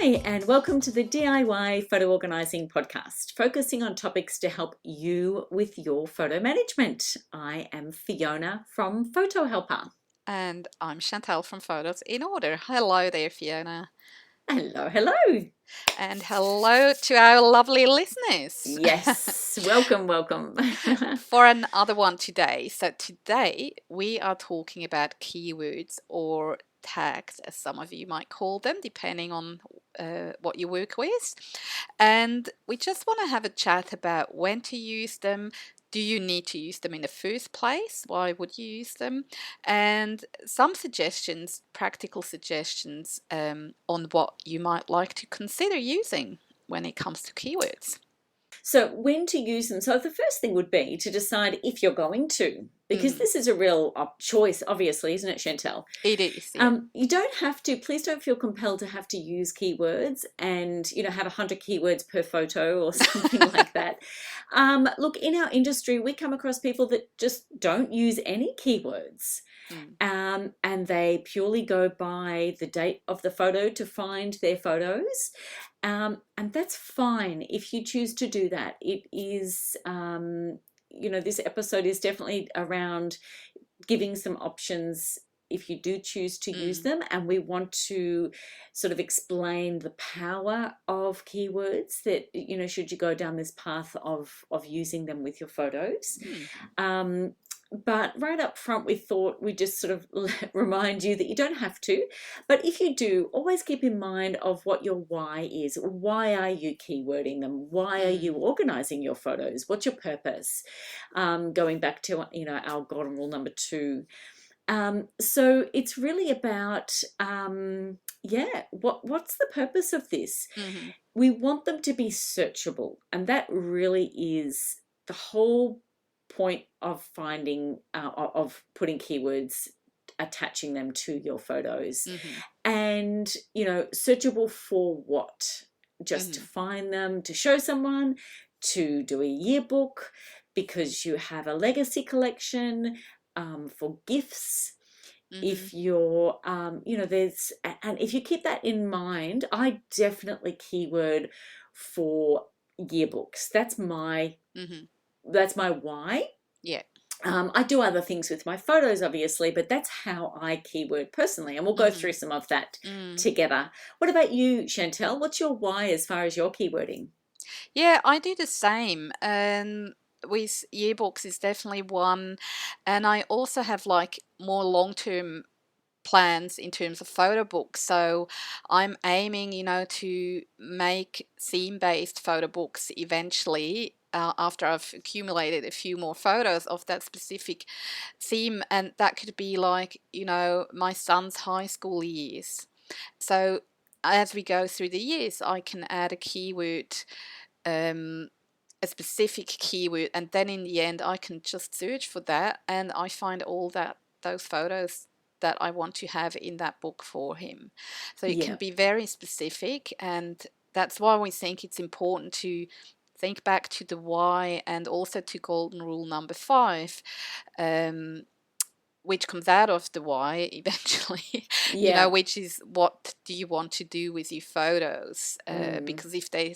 Hi, and welcome to the DIY Photo Organising Podcast, focusing on topics to help you with your photo management. I am Fiona from Photo Helper. And I'm Chantal from Photos in Order. Hello there, Fiona. Hello, hello. And hello to our lovely listeners. Yes, welcome. For another one today. So today we are talking about keywords or tags, as some of you might call them, depending on what you work with. And we just want to have a chat about when to use them. Do you need to use them in the first place? Why would you use them? And some suggestions, practical suggestions on what you might like to consider using when it comes to keywords. So, when to use them? So, the first thing would be to decide if you're going to, because this is a real choice, obviously, isn't it, Chantal? It is. Yeah. You don't have to, please don't feel compelled to have to use keywords and, have 100 keywords per photo or something like that. Look, in our industry, we come across people that just don't use any keywords. And they purely go by the date of the photo to find their photos. And that's fine if you choose to do that. It is, this episode is definitely around giving some options if you do choose to use them, and we want to sort of explain the power of keywords that, should you go down this path of using them with your photos. But right up front, we thought we'd just sort of remind you that you don't have to. But if you do, always keep in mind of what your why is. Why are you keywording them? Why are you organising your photos? What's your purpose? Going back to, our golden rule number 2. So it's really about, what's the purpose of this? We want them to be searchable. And that really is the whole point of finding, of putting keywords, attaching them to your photos. And, searchable for what? Just to find them, to show someone, to do a yearbook, because you have a legacy collection, for gifts. If you're, there's, and if you keep that in mind, I definitely keyword for yearbooks. That's my why. Yeah. I do other things with my photos, obviously, but that's how I keyword personally, and we'll go through some of that together. What about you, Chantal? What's your why as far as your keywording? Yeah, I do the same. With yearbooks is definitely one, and I also have like more long-term plans in terms of photo books. So I'm aiming, to make theme-based photo books eventually. After I've accumulated a few more photos of that specific theme, and that could be like, my son's high school years. So as we go through the years, I can add a keyword, a specific keyword, and then in the end I can just search for that and I find all those photos that I want to have in that book for him. So it can be very specific, and that's why we think it's important to think back to the why, and also to golden rule number 5, which comes out of the why eventually, which is, what do you want to do with your photos? Because if they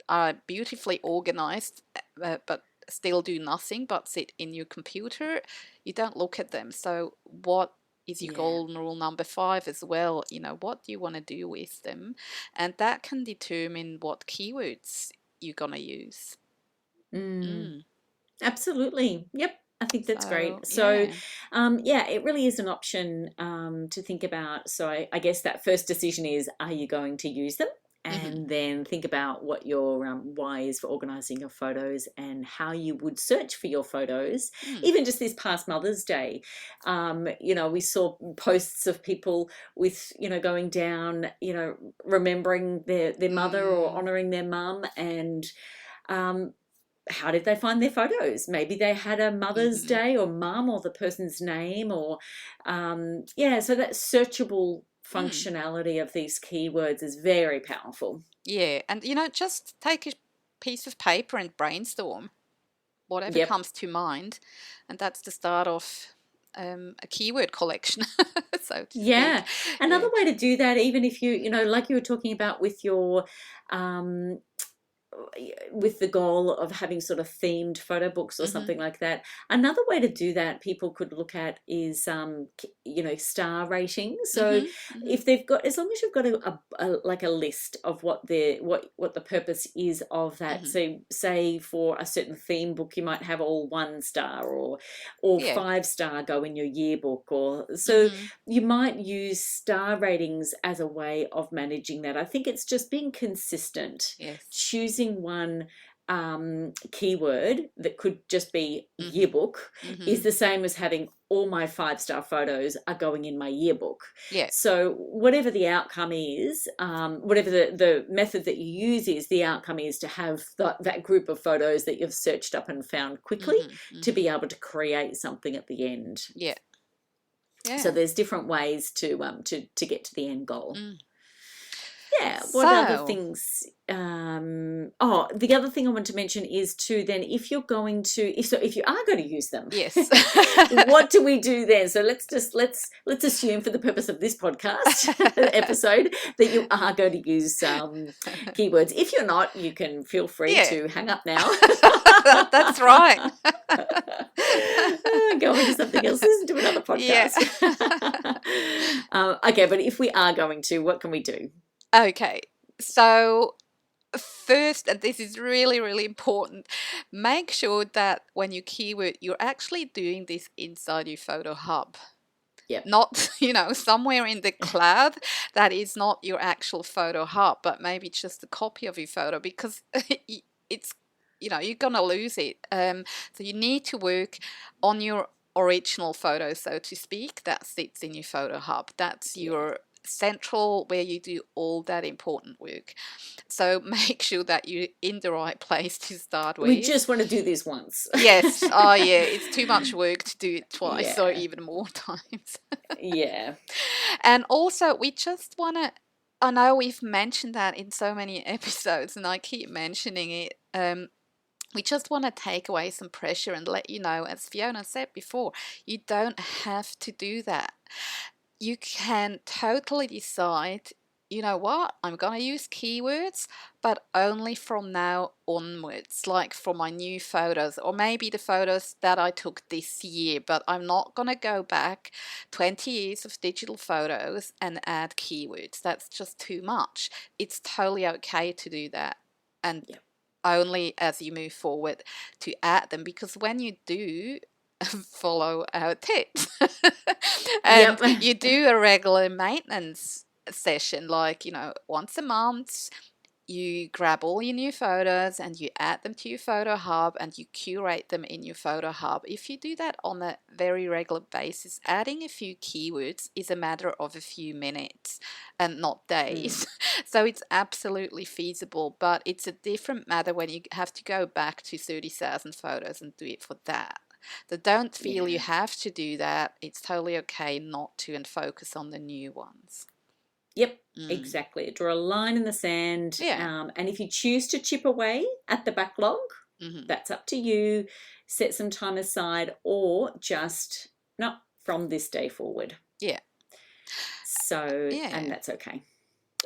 are beautifully organized, but still do nothing but sit in your computer, you don't look at them. So what is your golden rule number 5 as well? What do you want to do with them? And that can determine what keywords you're going to use. Absolutely. Yep. I think that's great. So, it really is an option to think about. So I guess that first decision is, are you going to use them? And then think about what your why is for organising your photos, and how you would search for your photos. Even just this past Mother's Day, we saw posts of people with, going down, remembering their mother or honouring their mum, and how did they find their photos? Maybe they had a Mother's Day or mum or the person's name, or so that searchable functionality of these keywords is very powerful. Yeah, and just take a piece of paper and brainstorm whatever comes to mind, and that's the start of a keyword collection, so to speak. Yeah. Another Yeah. way to do that, even if like you were talking about with your um, with the goal of having sort of themed photo books or Mhm. something like that. Another way to do that people could look at is star ratings. So Mhm. Mhm. if they've got, as long as you've got like a list of what the purpose is of that. Mhm. So say for a certain theme book you might have all 1 star or Yeah. 5 star go in your yearbook, or so Mhm. you might use star ratings as a way of managing that. I think it's just being consistent, Yes. choosing one keyword that could just be Mhm. yearbook is Mhm. the same as having all my 5 star photos are going in my yearbook. Yeah. So whatever the outcome is, whatever the method that you use is, the outcome is to have that group of photos that you've searched up and found quickly Mhm. to be Mhm. able to create something at the end. Yeah. So Yeah. there's different ways to get to the end goal. Mm. Yeah. What other So, things? Oh, the other thing I want to mention is too. Then, if you're going to, if you are going to use them, yes. what do we do then? So let's assume for the purpose of this podcast episode that you are going to use keywords. If you're not, you can feel free Yeah. to hang up now. That's right. Go on to something else. Listen to another Yeah. podcast. Okay, but if we are going to, what can we do? Okay. So, first, and this is really, really important, make sure that when you keyword, you're actually doing this inside your photo hub. Yep. Not, somewhere in the cloud that is not your actual photo hub, but maybe just a copy of your photo, because it's, you're going to lose it. So you need to work on your original photo, so to speak, that sits in your photo hub. That's Yeah. your central where you do all that important work. So make sure that you're in the right place to start We with. just want to do this once. Yes. Oh, yeah. It's too much work to do it twice or Yeah. even more times. Yeah. And also, we just want to. I know we've mentioned that in so many episodes, and I keep mentioning it. We just want to take away some pressure and let you know, as Fiona said before, you don't have to do that. You can totally decide, you know what, I'm going to use keywords, but only from now onwards, like for my new photos, or maybe the photos that I took this year, but I'm not going to go back 20 years of digital photos and add keywords. That's just too much. It's totally okay to do that. And Yeah. only as you move forward to add them, because when you do follow our tips and Yep. you do a regular maintenance session, like once a month, you grab all your new photos and you add them to your photo hub and you curate them in your photo hub. If you do that on a very regular basis, adding a few keywords is a matter of a few minutes and not Mm. days. So it's absolutely feasible, but it's a different matter when you have to go back to 30,000 photos and do it for that. So don't feel you Yeah. have to do that. It's totally okay not to, and focus on the new ones. Yep. Mm. Exactly. Draw a line in the sand. Yeah. And if you choose to chip away at the backlog, Hmm. that's up to you. Set some time aside, or just not from this day forward. Yeah. So, and Yeah. that's okay.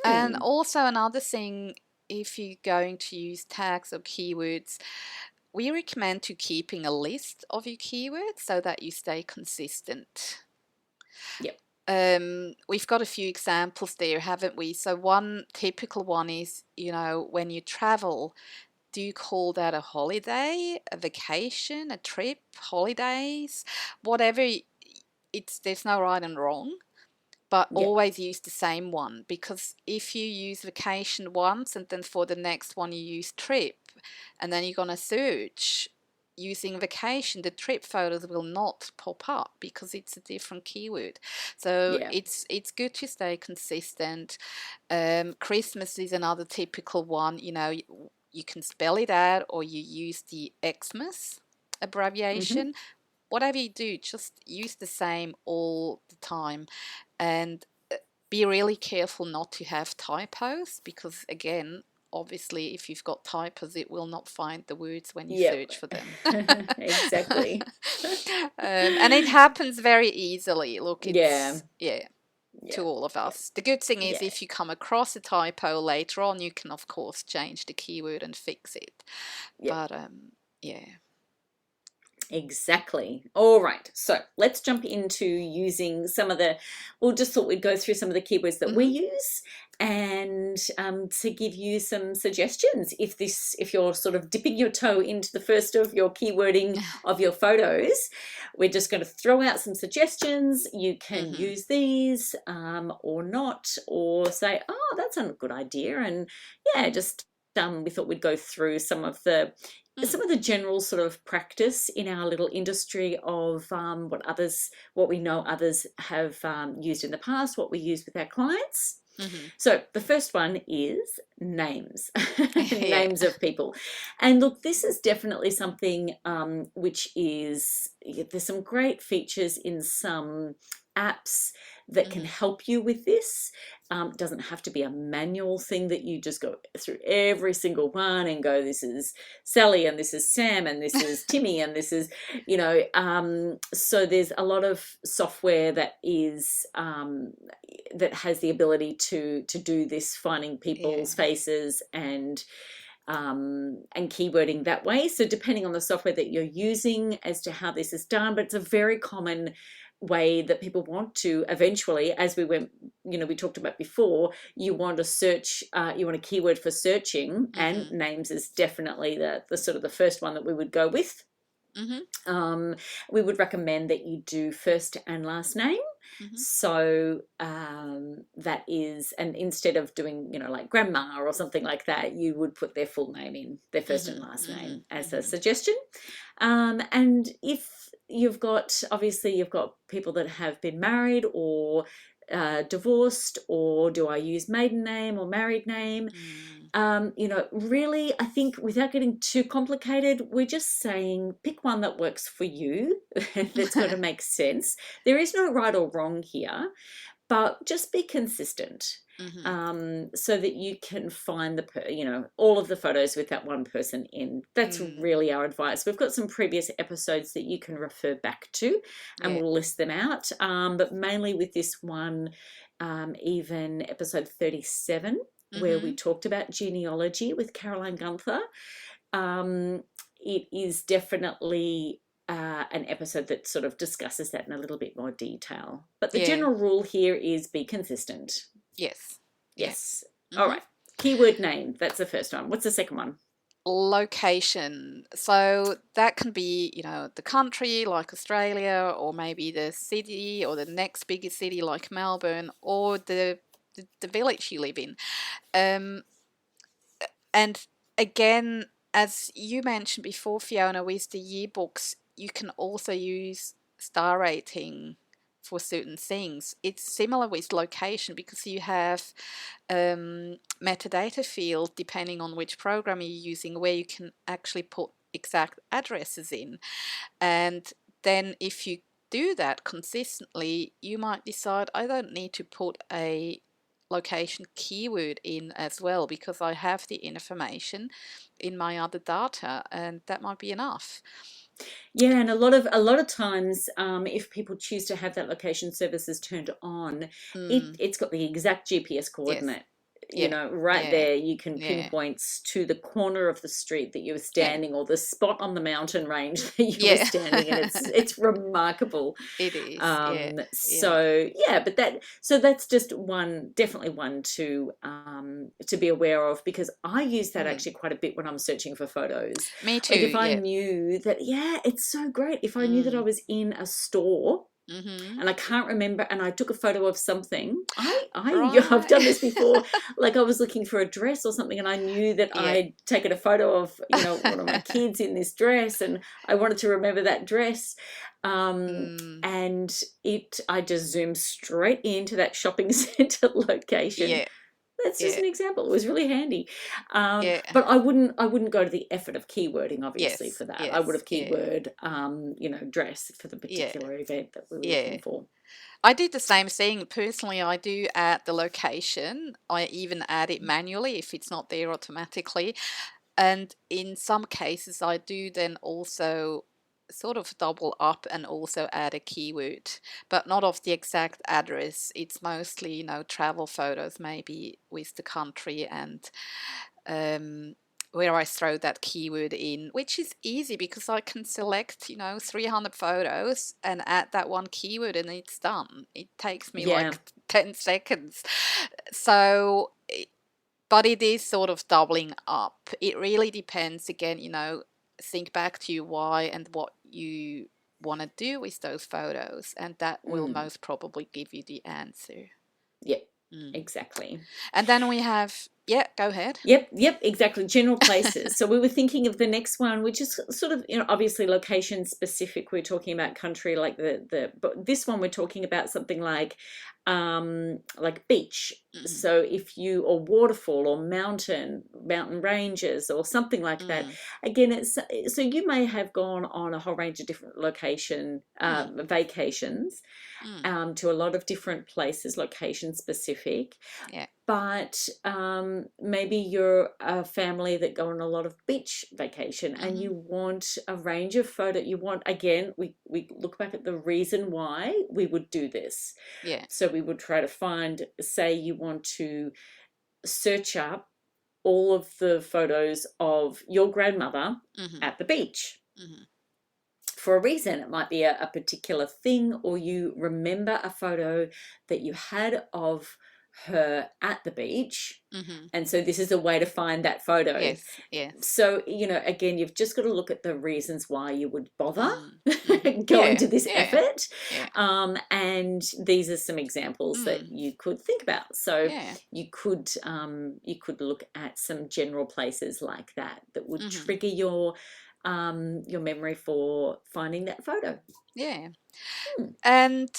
And Hmm. also another thing, if you're going to use tags or keywords, we recommend to keeping a list of your keywords so that you stay consistent. Yep. We've got a few examples there, haven't we? So one typical one is, when you travel, do you call that a holiday, a vacation, a trip, holidays, whatever? There's no right and wrong, but Yep. always use the same one, because if you use vacation once and then for the next one you use trip, and then you're going to search using vacation, the trip photos will not pop up because it's a different keyword. So Yeah. it's good to stay consistent. Christmas is another typical one. You can spell it out or you use the Xmas Hmm. abbreviation. Whatever you do, just use the same all the time, and be really careful not to have typos, because again, obviously if you've got typos, it will not find the words when you Yep. search for them. Exactly. And it happens very easily. Look, Yeah. it's, yeah, to Yeah. all of us. The good thing is Yeah. if you come across a typo later on, you can of course change the keyword and fix it. Yeah. But yeah. Exactly. All right. So let's jump into using some of the, we'll just thought we'd go through some of the keywords that we Hmm. use and to give you some suggestions. If you're sort of dipping your toe into the first of your keywording of your photos, we're just going to throw out some suggestions. You can Hmm. use these or not, or say, oh, that's a good idea. And yeah, just we thought we'd go through some of the general sort of practice in our little industry of what we know others have used in the past, what we use with our clients. Hmm. So the first one is names, Yeah. names of people. And look, this is definitely something which is, there's some great features in some apps that can Hmm. help you with this. Doesn't have to be a manual thing that you just go through every single one and go, this is Sally and this is Sam and this is Timmy and this is, so there's a lot of software that is that has the ability to do this, finding people's Yeah. faces and keywording that way. So depending on the software that you're using as to how this is done, but it's a very common way that people want to eventually, as we talked about before, you want to search, you want a keyword for searching, and Hmm. names is definitely the sort of the first one that we would go with. Hmm. Um, we would recommend that you do first and last name. Hmm. So that is, and instead of doing, like grandma or something like that, you would put their full name in, their first and Hmm. last Hmm. name as a Hmm. suggestion. And if obviously you've got people that have been married or divorced, or do I use maiden name or married name? Mm. Really, I think without getting too complicated, we're just saying pick one that works for you, that's going to make sense. There is no right or wrong here, but just be consistent, Hmm. so that you can find all of the photos with that one person in. That's Mm. really our advice. We've got some previous episodes that you can refer back to, and Yeah. we'll list them out. But mainly with this one, even episode 37, where we Hmm. talked about genealogy with Caroline Gunther. It is definitely an episode that sort of discusses that in a little bit more detail. But the Yeah. general rule here is be consistent. Yes. Yes. Yes. All Hmm. right. Keyword name. That's the first one. What's the second one? Location. So that can be, the country like Australia, or maybe the city or the next biggest city like Melbourne, or the village you live in. Um, and again, as you mentioned before, Fiona, with the yearbooks, you can also use star rating for certain things. It's similar with location because you have metadata field depending on which program you're using, where you can actually put exact addresses in. And then if you do that consistently, you might decide I don't need to put a location keyword in as well because I have the information in my other data, and that might be enough. Yeah, and a lot of times, if people choose to have that location services turned on, Mm, it's got the exact GPS yes. coordinate. Yeah. Right Yeah. there, you can Yeah. pinpoint to the corner of the street that you were Yeah. standing, or the spot on the mountain range that you were Yeah. standing, and it's remarkable. It is. Yeah. Yeah. So yeah, but that's just definitely one to be aware of, because I use that Mm. actually quite a bit when I'm searching for photos. Me too. Like if I Yeah. knew that, yeah, it's so great. If I knew that I Mm. was in a store Mm-hmm. and I can't remember, and I took a photo of something, I've done Right. this before. Like I was looking for a dress or something, and I knew that Yeah. I'd taken a photo of one of my kids in this dress, and I wanted to remember that dress. Mm. And I just zoomed straight into that shopping center location. Yeah. That's just Yeah. an example. It was really handy. Yeah. But I wouldn't go to the effort of keywording, obviously, Yes. for that. I would Yes. have Yeah. keyword, dress for the Yeah. particular event that we were looking Yeah. for. I did the same thing. Personally, I do add the location. I even add it manually if it's not there automatically. And in some cases, I do then also sort of double up and also add a keyword, but not of the exact address. It's mostly, travel photos, maybe with the country and um, where I throw that keyword in, which is easy because I can select, 300 photos and add that one keyword and it's done. It takes me Yeah. like 10 seconds. So, but it is sort of doubling up. It really depends again, think back to your why and what you want to do with those photos, and that will Mm. most probably give you the answer. Yep. Mm. Exactly. And then we have, yeah, go ahead. Yep, exactly. General places. So we were thinking of the next one, which is sort of, obviously location specific. We're talking about country, like but this one we're talking about something like beach. Mm, So if you, or waterfall or mountain ranges or something like that. mm, Again, so you may have gone on a whole range of different mm, vacations, mm. to a lot of different places, location specific. Yeah. But maybe you're a family that go on a lot of beach vacation and Mm-hmm. you want a range of photo. You want, again, we look back at the reason why we would do this. Yeah. So we would try to find, say you want to search up all of the photos of your grandmother Mm-hmm. at the beach. Mm-hmm. For a reason, it might be a particular thing, or you remember a photo that you had of her at the beach, Mm-hmm. and so this is a way to find that photo. Yes. Yes. So, again, you've just got to look at the reasons why you would bother Mm. Mm-hmm. going Yeah. to this Yeah. effort. Yeah. And these are some examples that Mm. you could think about. So Yeah. you could look at some general places like that that would Mm-hmm. trigger your memory for finding that photo. Yeah. Hmm. And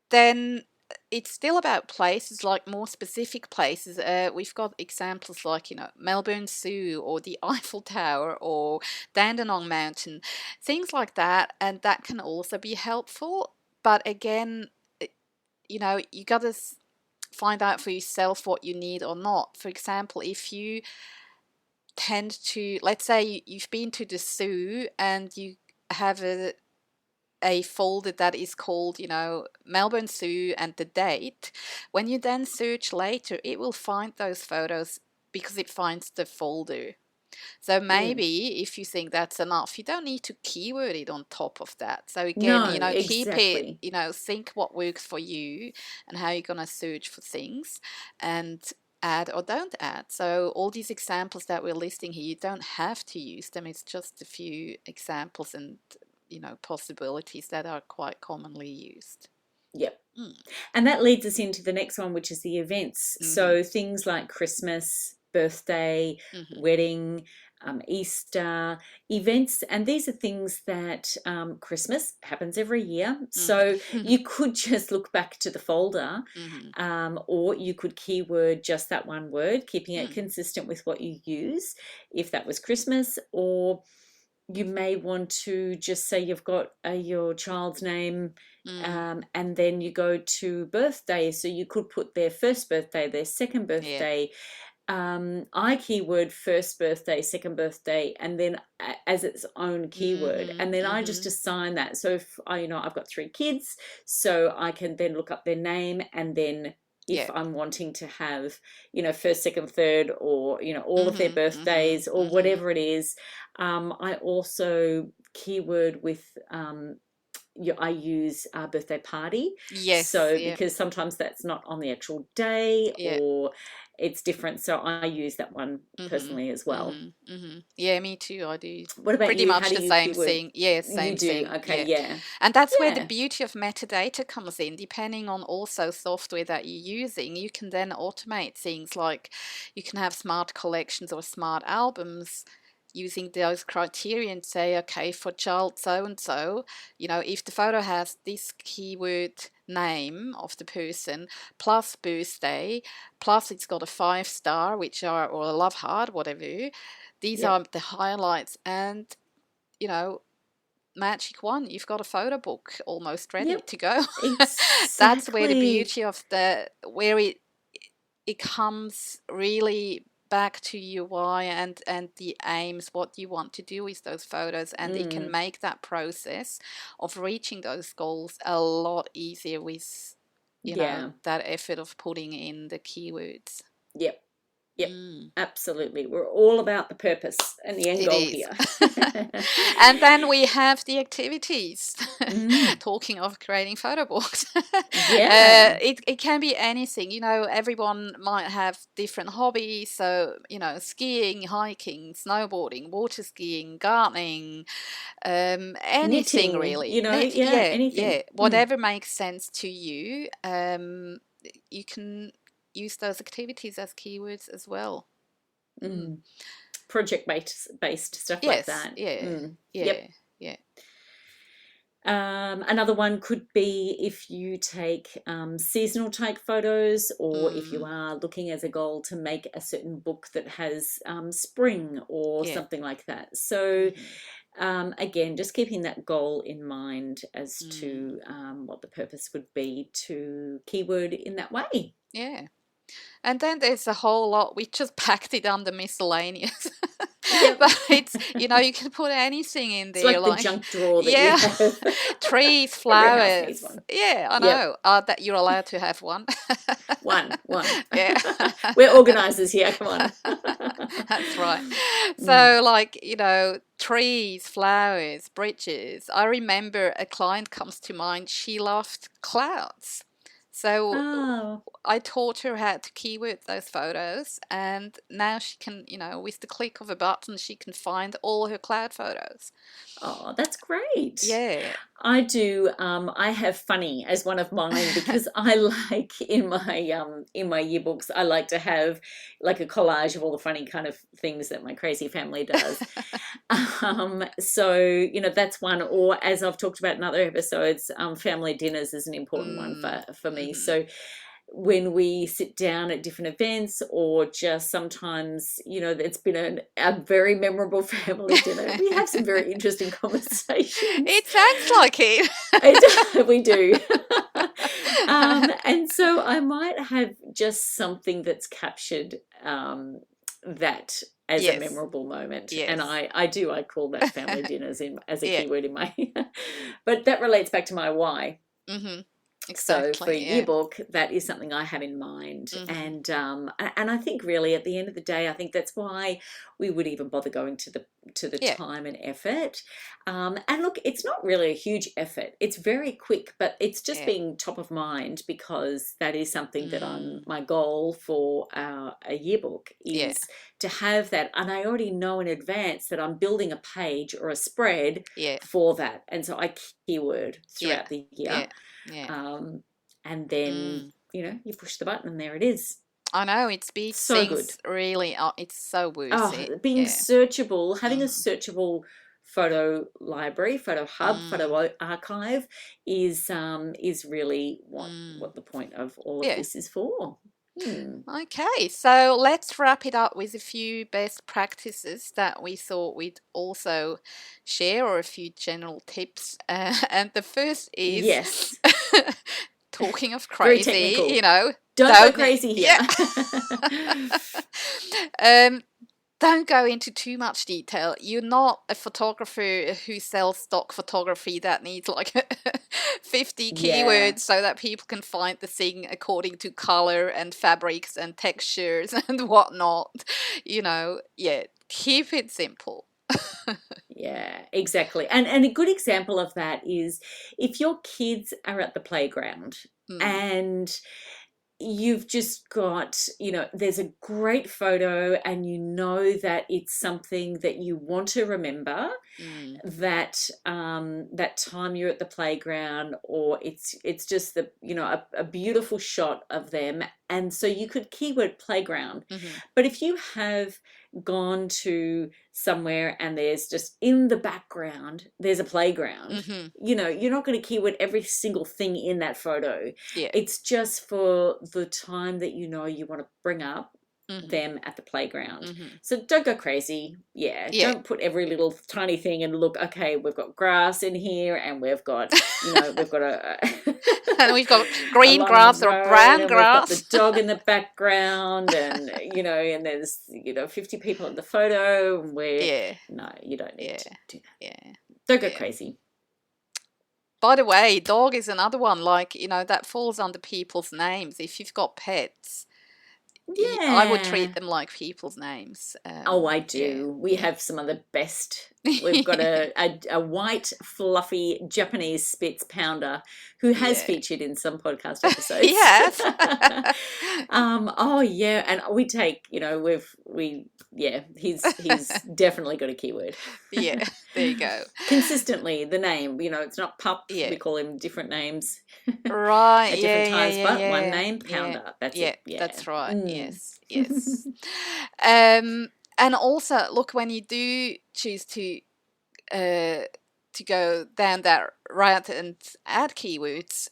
then it's still about places, like more specific places. We've got examples like, Melbourne Zoo or the Eiffel Tower or Dandenong Mountain, things like that. And that can also be helpful. But again, you got to find out for yourself what you need or not. For example, if you tend to, let's say you've been to the zoo and you have a folder that is called, Melbourne Zoo and the date. When you then search later, it will find those photos because it finds the folder. So Mm. maybe if you think that's enough, you don't need to keyword it on top of that. So again, No, keep it, exactly. think what works for you and how you're going to search for things and add or don't add. So all these examples that we're listing here, you don't have to use them. It's just a few examples and possibilities that are quite commonly used. Yep. Mm. And that leads us into the next one, which is the events. Mm-hmm. So things like Christmas, birthday, Mm-hmm. wedding, Easter, events. And these are things that Christmas happens every year. So Mm-hmm. you could just look back to the folder, Mm-hmm. or you could keyword just that one word, keeping it Mm. consistent with what you use, if that was Christmas. Or you may want to just say you've got your child's name, Mm. and then you go to birthday. So you could put their first birthday, their second Yeah. birthday. I keyword first birthday, second birthday, and then as its own keyword, Mm-hmm. and then I just Mm-hmm. assign that. So if I've got 3 kids, so I can then look up their name, and then Yeah. if I'm wanting to have, first, second, third, or all of their Mm-hmm. Mm-hmm. birthdays or Mm-hmm. whatever it is, I also keyword with I use birthday party. Yes. So Yeah. because sometimes that's not on the actual day, Yeah. or it's different. So I use that one Mm-hmm. personally as well. Mm-hmm. Mm-hmm. Yeah, me too. I do What about pretty you? How much do the you same keyword? thing. Yeah, You same do? thing. Okay, Yeah. yeah. And that's where the Yeah. beauty of metadata comes in. Depending on also software that you're using, you can then automate things like you can have smart collections or smart albums using those criteria and say, okay, for child so and so, if the photo has this keyword, name of the person plus birthday plus it's got a 5 star, which are, or a love heart, whatever. These Yep. are the highlights, and you know, magic one, you've got a photo book almost ready Yep. to go. That's where the Exactly. beauty of where it comes really back to your why and the aims, what you want to do with those photos, and it can Mm. make that process of reaching those goals a lot easier with, Yeah. that effort of putting in the keywords. Yep. Yep. Mm. Absolutely. We're all about the purpose and the end It goal is. here. And then we have the activities. Mm. Talking of creating photo books, Yeah. it can be anything. Everyone might have different hobbies. So, skiing, hiking, snowboarding, water skiing, gardening, anything Knitting, really. yeah, Yeah, anything. yeah. Mm. Whatever makes sense to you, you can use those activities as keywords as well. Mm. Mm. Project based stuff like Yes, that. yeah, Mm. Yep. yeah, yeah. Another one could be if you take seasonal take photos, or if you Mm, are looking as a goal to make a certain book that has spring or yeah. something like that. So, Hmm. again, just keeping that goal in mind as Mm, to what the purpose would be to keyword in that way. yeah. And then there's a whole lot, we just packed it under miscellaneous. Yep. But it's, you can put anything in It's there, like the like, junk drawer that you yeah, have. trees, Every house needs flowers. one. Yeah, I Yep. know, that you're allowed to have one. One. Yeah. We're organizers here. Come on. That's right. Mm. So, like, trees, flowers, bridges. I remember a client comes to mind, she loved clouds. So Oh. I taught her how to keyword those photos, and now she can, with the click of a button, she can find all her cloud photos. Oh, that's great. Yeah. I do. I have funny as one of mine because I like in my yearbooks. I like to have like a collage of all the funny kind of things that my crazy family does. So that's one. Or as I've talked about in other episodes, family dinners is an important one Mm. for me. Hmm. So when we sit down at different events, or just sometimes, it's been a very memorable family dinner, we have some very interesting conversations. It sounds like it. We do. And so I might have just something that's captured that as a Yes. memorable moment, and Yes. I call that family dinners in as a Yeah. keyword in my but that relates back to my why. Hmm. So for a Exactly. Yeah. yearbook, that is something I have in mind, Hmm. and I think really at the end of the day, I think that's why we would even bother going to the Yeah. time and effort. And look, it's not really a huge effort; it's very quick, but it's just Yeah. being top of mind because that is something that Mm. my goal for a yearbook Yeah. is to have that, and I already know in advance that I'm building a page or a spread Yeah. for that, and so I keyword Yeah. throughout the year. Yeah. Yeah. Um, and then, Mm. you push the button and there it is. I know, it speeds So good. things really up. It's so worth Oh, it. being Yeah. searchable, having a Hmm. searchable photo library, photo hub, Mm. photo archive is really Mm. what the point of all of Yeah. this is for. Hmm. Okay, so let's wrap it up with a few best practices that we thought we'd also share, or a few general tips. And the first is Yes. talking of Very crazy, technical. Don't go don't, crazy here. yeah. um, don't go into too much detail. You're not a photographer who sells stock photography that needs like 50 Yeah. keywords so that people can find the thing according to color and fabrics and textures and whatnot. Yeah, keep it simple. Yeah, exactly. And a good example of that is if your kids are at the playground Mm, and you've just got, there's a great photo and you know that it's something that you want to remember, mm, that time you're at the playground, or it's just a beautiful shot of them, and so you could keyword playground. mhm, But if you have gone to somewhere and there's just in the background, there's a playground. Mm-hmm. You're not going to keyword every single thing in that photo. Yeah. It's just for the time that you want to bring up Mm-hmm. them at the playground. Mm-hmm. So don't go crazy. Yeah, Yeah. don't put every little tiny thing and look, okay, we've got grass in here and we've got, we've got And we've got a green line grass of or road brown and we've got the grass. dog in the background and, and there's, 50 people in the photo and Yeah. no, you don't need Yeah. to do that. Yeah. Don't go Yeah. crazy. By the way, dog is another one, like, that falls under people's names. If you've got pets, I would treat Yeah. them like people's names. Oh, I Yeah, do. We yeah. have some of the best. We've got a white, fluffy Japanese Spitz pounder who has Yeah. featured in some podcast episodes. Yes. Oh yeah, and we take, he's definitely got a keyword. Yeah, there you go. Consistently, the name, it's not pup. Yeah. We call him different names Right. at Yeah, different yeah, times, yeah, but one yeah. name, Yeah. pounder. That's Yeah, it. Yeah. that's right. Mm. Yes. Yes. Um, and also, look, when you do choose uh to go down that route and add keywords,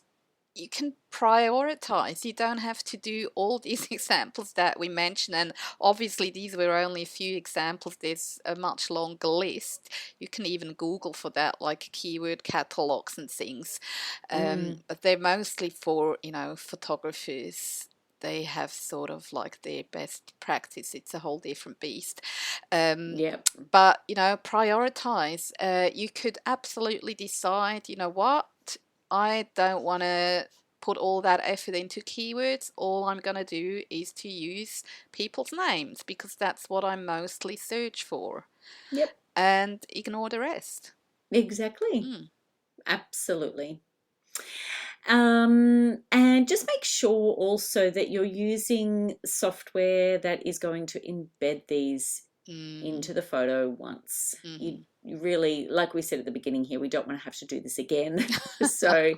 you can prioritize. You don't have to do all these examples that we mentioned. And obviously, these were only a few examples. There's a much longer list. You can even Google for that, like keyword catalogs and things. Mm. But they're mostly for, photographers. They have sort of like their best practice. It's a whole different beast. Yep. But, prioritize. You could absolutely decide, what? I don't want to put all that effort into keywords. All I'm going to do is to use people's names because that's what I mostly search for. Yep. And ignore the rest. Exactly. Mm. Absolutely. And just make sure also that you're using software that is going to embed these into the photo once. Mm-hmm. You really, like we said at the beginning here, we don't want to have to do this again. So,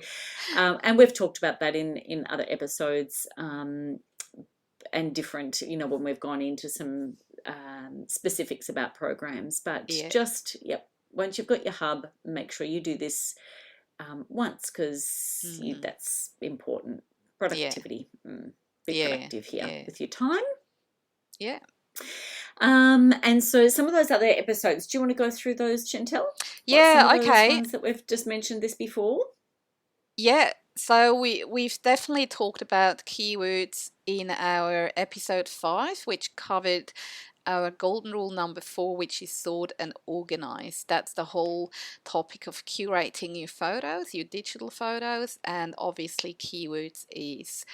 and we've talked about that in other episodes and different, when we've gone into some specifics about programs. But Yeah. just, yep, once you've got your hub, make sure you do this once because that's important. Productivity. Be productive here with your time. Yeah. And so some of those other episodes, do you want to go through those, Chantel? Yeah, some of okay. those ones that we've just mentioned this before? Yeah, so we've definitely talked about keywords in our episode 5, which covered our golden rule number 4, which is sort and organize. That's the whole topic of curating your photos, your digital photos, and obviously keywords is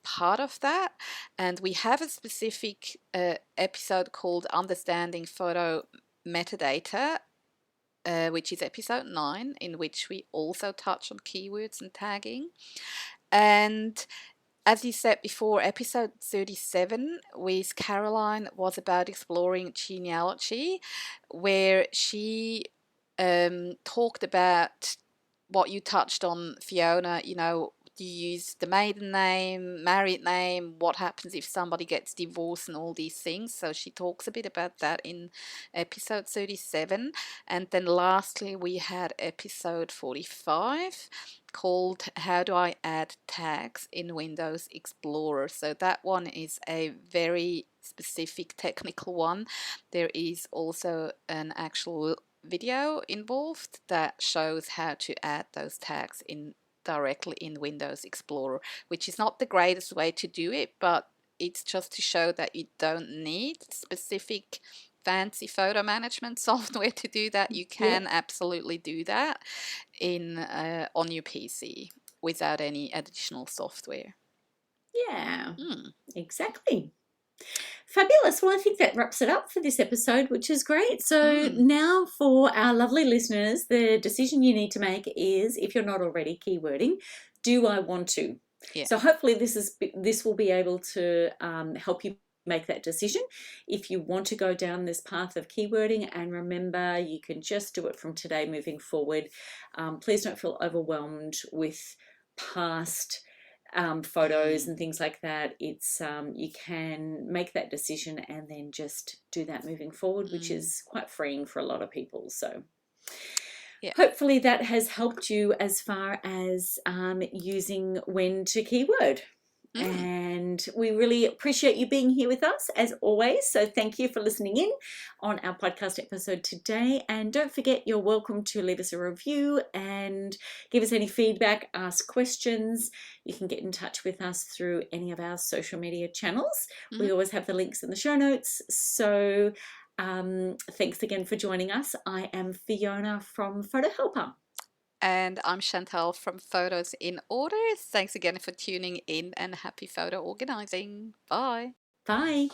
part of that. And we have a specific episode called Understanding Photo Metadata, which is episode 9, in which we also touch on keywords and tagging. And as you said before, episode 37 with Caroline was about exploring genealogy, where she talked about what you touched on, Fiona. Do you use the maiden name, married name? What happens if somebody gets divorced and all these things? So she talks a bit about that in episode 37. And then lastly, we had episode 45 called How Do I Add Tags in Windows Explorer? So that one is a very specific technical one. There is also an actual video involved that shows how to add those tags in directly in Windows Explorer, which is not the greatest way to do it, but it's just to show that you don't need specific fancy photo management software to do that. You can absolutely do that in on your PC without any additional software. Yeah, exactly. Fabulous. Well, I think that wraps it up for this episode, which is great. So now for our lovely listeners, the decision you need to make is, if you're not already keywording, do I want to? Yeah. So hopefully this will be able to help you make that decision if you want to go down this path of keywording. And remember, you can just do it from today moving forward. Please don't feel overwhelmed with past photos Mm, and things like that, it's you can make that decision and then just do that moving forward, which mm. is quite freeing for a lot of people. So Yeah. hopefully that has helped you as far as using when to keyword. Mm. And we really appreciate you being here with us as always. So thank you for listening in on our podcast episode today. And don't forget, you're welcome to leave us a review and give us any feedback, ask questions. You can get in touch with us through any of our social media channels. We Mhm. always have the links in the show notes. So thanks again for joining us. I am Fiona from Photo Helper. And I'm Chantal from Photos in Order. Thanks again for tuning in and happy photo organizing. Bye. Bye.